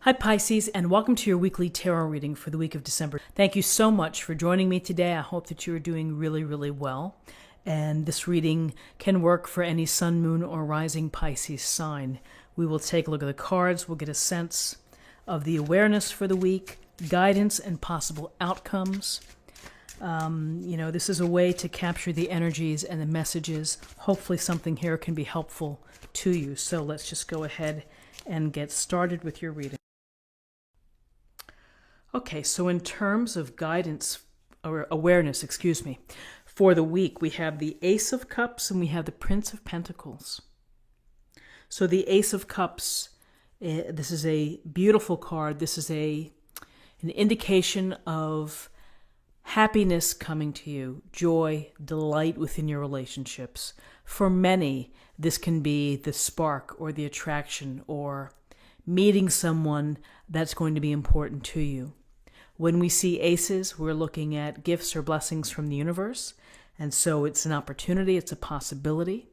Hi Pisces, and welcome to your weekly tarot reading for the week of December. Thank you so much for joining me today. I hope that you are doing really, really well. And this reading can work for any sun, moon, or rising Pisces sign. We will take a look at the cards. We'll get a sense of the awareness for the week, guidance, and possible outcomes. This is a way to capture the energies and the messages. Hopefully something here can be helpful to you. So let's just go ahead and get started with your reading. Okay, so in terms of guidance, or awareness, for the week, we have the Ace of Cups and we have the Prince of Pentacles. So the Ace of Cups, this is a beautiful card. This is an indication of happiness coming to you, joy, delight within your relationships. For many, this can be the spark or the attraction or meeting someone that's going to be important to you. When we see aces, we're looking at gifts or blessings from the universe. And so it's an opportunity, it's a possibility.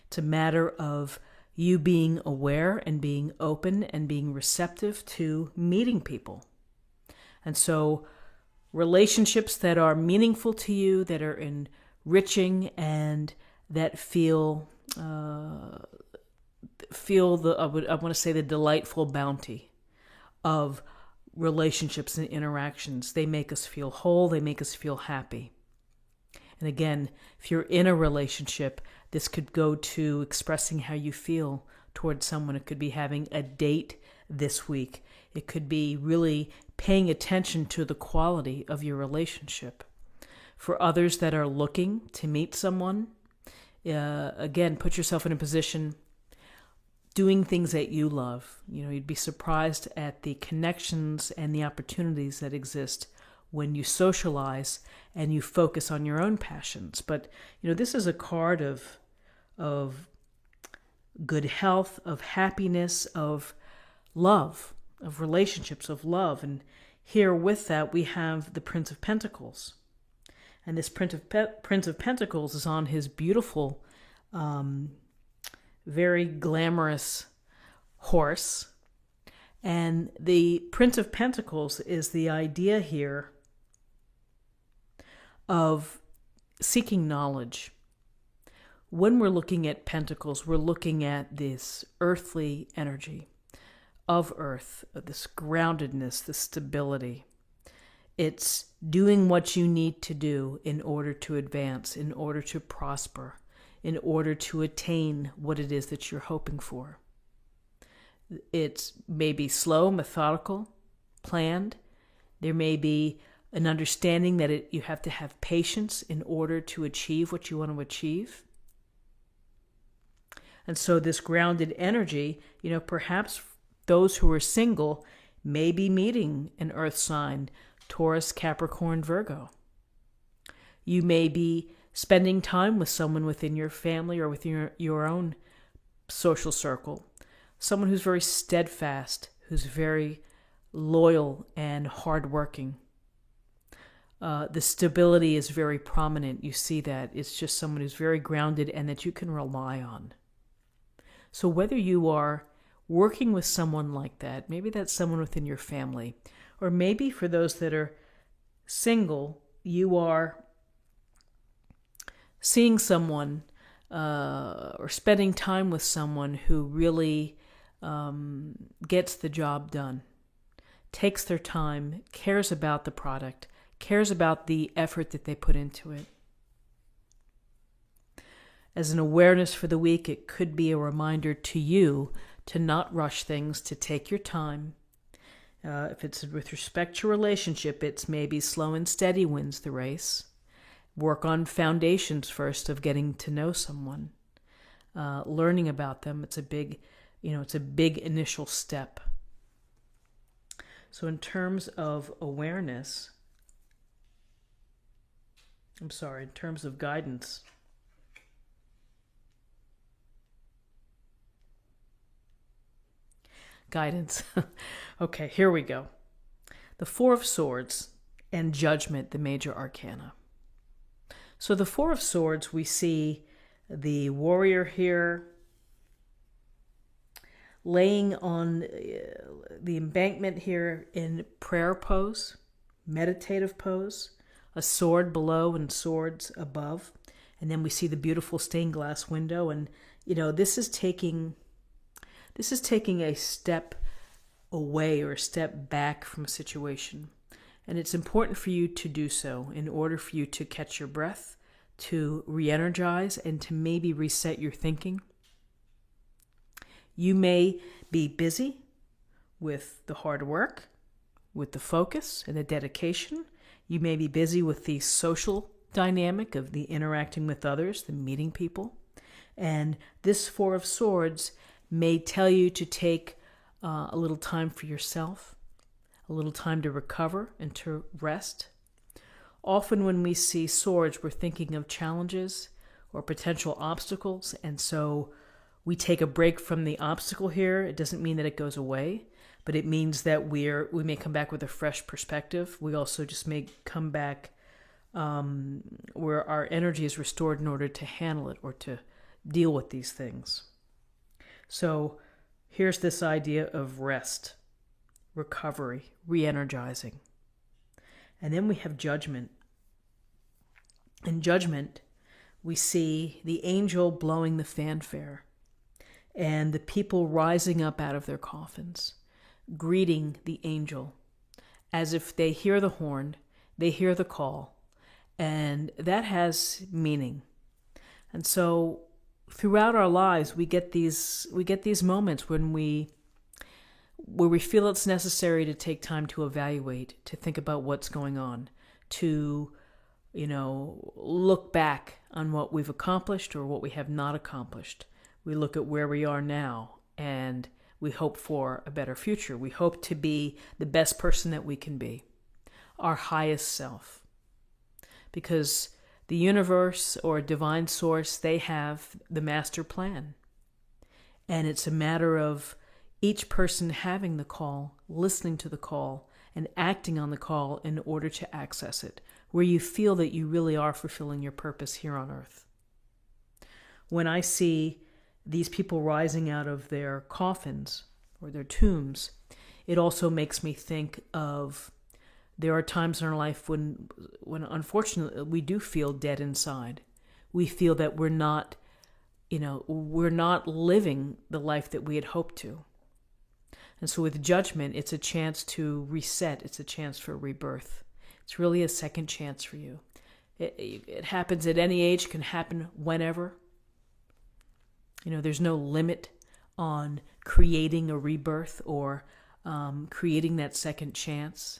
It's a matter of you being aware and being open and being receptive to meeting people. And so relationships that are meaningful to you, that are enriching and that feel the delightful bounty of relationships and interactions. They make us feel whole. They make us feel happy. And again, if you're in a relationship, this could go to expressing how you feel towards someone. It could be having a date this week. It could be really paying attention to the quality of your relationship. For others that are looking to meet someone, again, put yourself in a position doing things that you love. You'd be surprised at the connections and the opportunities that exist when you socialize and you focus on your own passions. But, this is a card of good health, of happiness, of love, of relationships, of love. And here with that, we have the Prince of Pentacles. And this Prince of Pentacles is on his beautiful, very glamorous horse. And the Prince of Pentacles is the idea here of seeking knowledge. When we're looking at pentacles, we're looking at this earthly energy of earth, this groundedness, this stability. It's doing what you need to do in order to advance, in order to prosper, in order to attain what it is that you're hoping for. It's maybe slow, methodical, planned. There may be an understanding that you have to have patience in order to achieve what you want to achieve. And so this grounded energy, perhaps those who are single may be meeting an earth sign, Taurus, Capricorn, Virgo. You may be spending time with someone within your family or within your own social circle, someone who's very steadfast, who's very loyal and hardworking. The stability is very prominent. You see that. It's just someone who's very grounded and that you can rely on. So whether you are working with someone like that, maybe that's someone within your family, or maybe for those that are single, you are seeing someone or spending time with someone who really gets the job done, takes their time, cares about the product, cares about the effort that they put into it. As an awareness for the week, it could be a reminder to you to not rush things, to take your time. If it's with respect to relationship, it's maybe slow and steady wins the race. Work on foundations first of getting to know someone, learning about them. It's a big initial step. So in terms of awareness, in terms of guidance, Okay, here we go. The Four of Swords and Judgment, the major arcana. So the Four of Swords, we see the warrior here laying on the embankment here in prayer pose, meditative pose, a sword below and swords above. And then we see the beautiful stained glass window. And, this is taking a step away or a step back from a situation. And it's important for you to do so in order for you to catch your breath, to re-energize, and to maybe reset your thinking. You may be busy with the hard work, with the focus and the dedication. You may be busy with the social dynamic of the interacting with others, the meeting people. And this Four of Swords may tell you to take a little time for yourself, a little time to recover and to rest. Often when we see swords, we're thinking of challenges or potential obstacles, and so we take a break from the obstacle here. It doesn't mean that it goes away, but it means that we may come back with a fresh perspective. We also just may come back where our energy is restored in order to handle it or to deal with these things. So here's this idea of rest, recovery, re-energizing. And then we have judgment. In judgment, we see the angel blowing the fanfare and the people rising up out of their coffins, greeting the angel as if they hear the horn, they hear the call, and that has meaning. And so throughout our lives, we get these moments where we feel it's necessary to take time to evaluate, to think about what's going on, to look back on what we've accomplished or what we have not accomplished. We look at where we are now and we hope for a better future. We hope to be the best person that we can be, our highest self. Because the universe or divine source, they have the master plan. And it's a matter of each person having the call, listening to the call, and acting on the call in order to access it, where you feel that you really are fulfilling your purpose here on earth. When I see these people rising out of their coffins or their tombs, it also makes me think of there are times in our life when unfortunately we do feel dead inside. We feel that we're not living the life that we had hoped to. And so with judgment, it's a chance to reset. It's a chance for rebirth. It's really a second chance for you. It happens at any age, can happen whenever. There's no limit on creating a rebirth or creating that second chance.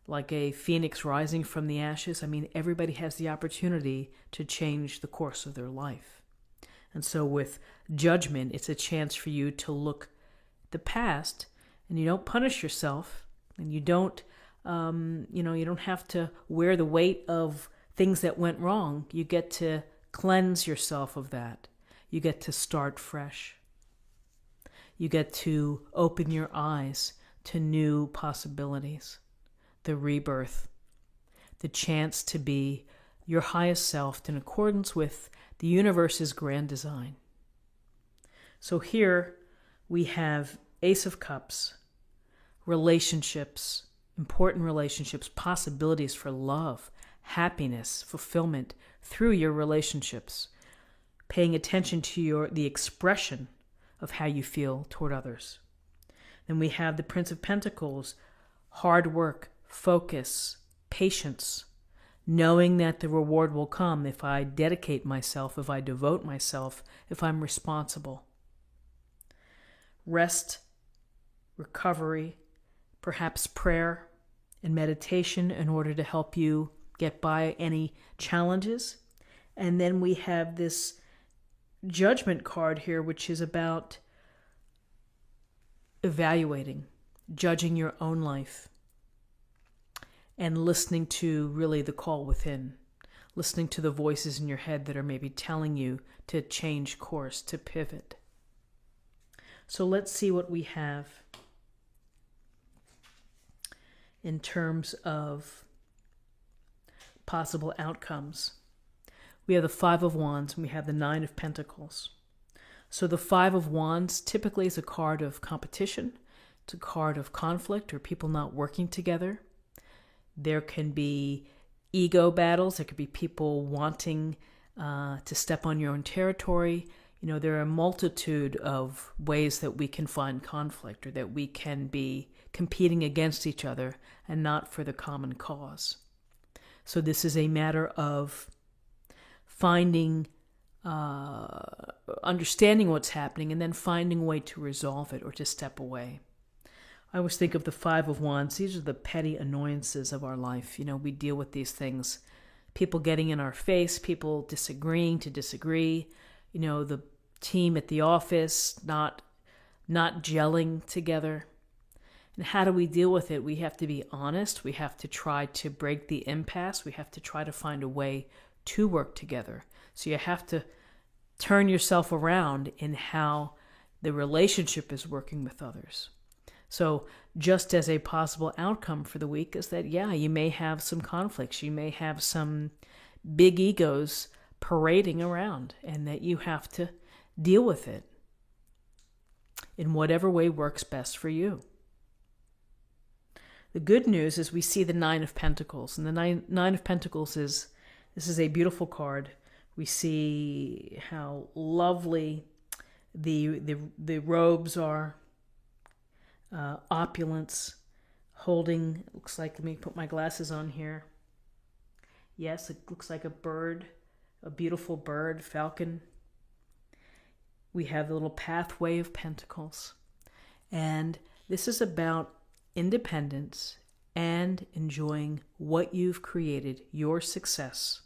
Like a phoenix rising from the ashes. Everybody has the opportunity to change the course of their life. And so with judgment, it's a chance for you to look at the past, and you don't punish yourself, and you don't have to wear the weight of things that went wrong. You get to cleanse yourself of that. You get to start fresh. You get to open your eyes to new possibilities. The rebirth, the chance to be your highest self in accordance with the universe's grand design. So here we have Ace of Cups, relationships, important relationships, possibilities for love, happiness, fulfillment through your relationships, paying attention to the expression of how you feel toward others. Then we have the Prince of Pentacles, hard work, focus, patience, knowing that the reward will come if I dedicate myself, if I devote myself, if I'm responsible. Rest, recovery, perhaps prayer and meditation in order to help you get by any challenges. And then we have this Judgment card here, which is about evaluating, judging your own life, and listening to really the call within, listening to the voices in your head that are maybe telling you to change course, to pivot. So let's see what we have in terms of possible outcomes. We have the Five of Wands and we have the Nine of Pentacles. So the Five of Wands typically is a card of competition. It's a card of conflict or people not working together. There can be ego battles. There could be people wanting to step on your own territory. There are a multitude of ways that we can find conflict, or that we can be competing against each other and not for the common cause. So this is a matter of finding, understanding what's happening, and then finding a way to resolve it or to step away. I always think of the Five of Wands. These are the petty annoyances of our life. We deal with these things. People getting in our face, people disagreeing to disagree, the team at the office not gelling together. And how do we deal with it? We have to be honest. We have to try to break the impasse. We have to try to find a way to work together. So you have to turn yourself around in how the relationship is working with others. So just as a possible outcome for the week is that, you may have some conflicts. You may have some big egos parading around, and that you have to deal with it in whatever way works best for you. The good news is we see the Nine of Pentacles. And the Nine of Pentacles this is a beautiful card. We see how lovely the robes are. Opulence, holding, looks like, let me put my glasses on here. Yes, it looks like a bird, a beautiful bird, falcon. We have the little pathway of pentacles. And this is about independence and enjoying what you've created, your success.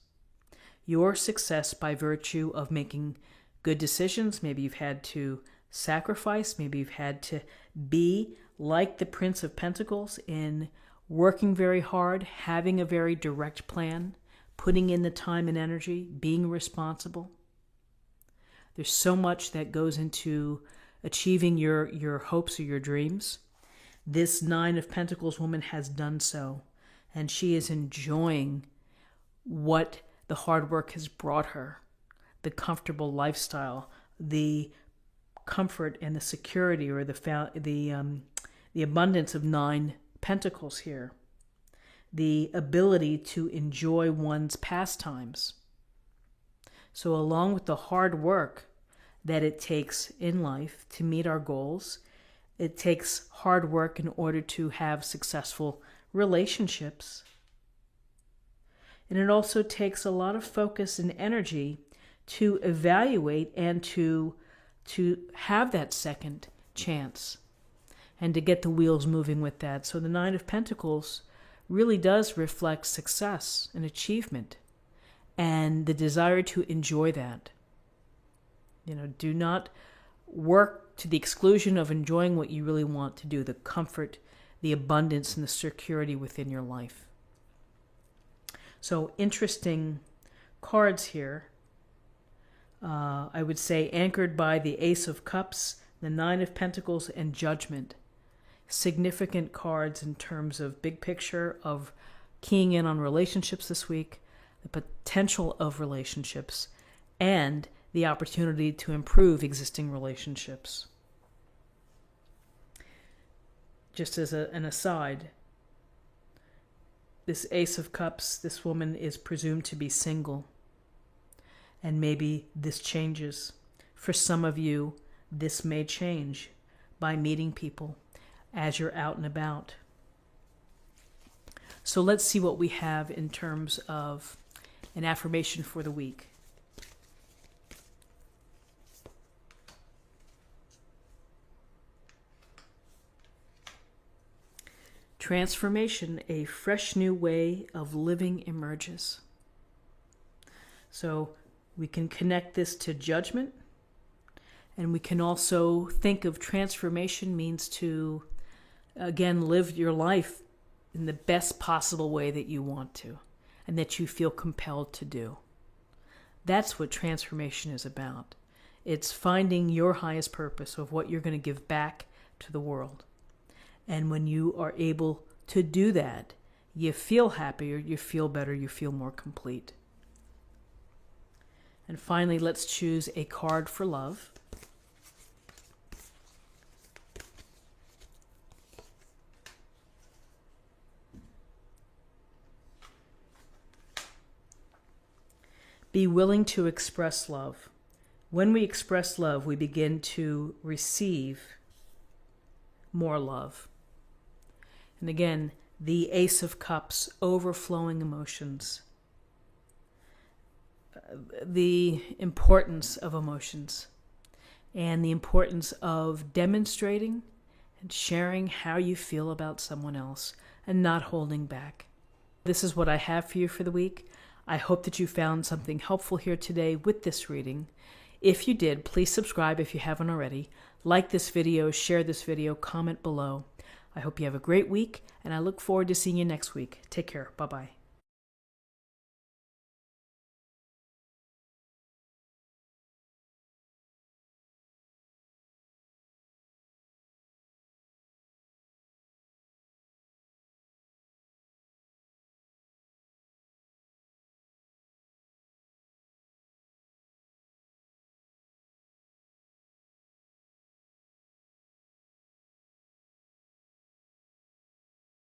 Your success by virtue of making good decisions. Maybe you've had to sacrifice. Maybe you've had to be like the Prince of Pentacles in working very hard, having a very direct plan, putting in the time and energy, being responsible. There's so much that goes into achieving your hopes or your dreams. This Nine of Pentacles woman has done so, and she is enjoying what the hard work has brought her, the comfortable lifestyle, the comfort and the security, or the abundance of Nine Pentacles here, the ability to enjoy one's pastimes. So along with the hard work that it takes in life to meet our goals, it takes hard work in order to have successful relationships. And it also takes a lot of focus and energy to evaluate and to have that second chance and to get the wheels moving with that. So the Nine of Pentacles really does reflect success and achievement and the desire to enjoy that. Do not work to the exclusion of enjoying what you really want to do, the comfort, the abundance, and the security within your life. So interesting cards here. I would say anchored by the Ace of Cups, the Nine of Pentacles, and Judgment. Significant cards in terms of big picture of keying in on relationships this week, the potential of relationships, and the opportunity to improve existing relationships. Just as an aside, this Ace of Cups, this woman is presumed to be single. And maybe this changes. For some of you, this may change by meeting people as you're out and about. So let's see what we have in terms of an affirmation for the week. Transformation, a fresh new way of living emerges. So we can connect this to judgment, and we can also think of transformation means to, again, live your life in the best possible way that you want to and that you feel compelled to do. That's what transformation is about. It's finding your highest purpose of what you're going to give back to the world. And when you are able to do that, you feel happier, you feel better, you feel more complete. And finally, let's choose a card for love. Be willing to express love. When we express love, we begin to receive more love. And again, the Ace of Cups, overflowing emotions. The importance of emotions and the importance of demonstrating and sharing how you feel about someone else and not holding back. This is what I have for you for the week. I hope that you found something helpful here today with this reading. If you did, please subscribe if you haven't already. Like this video, share this video, comment below. I hope you have a great week, and I look forward to seeing you next week. Take care. Bye-bye.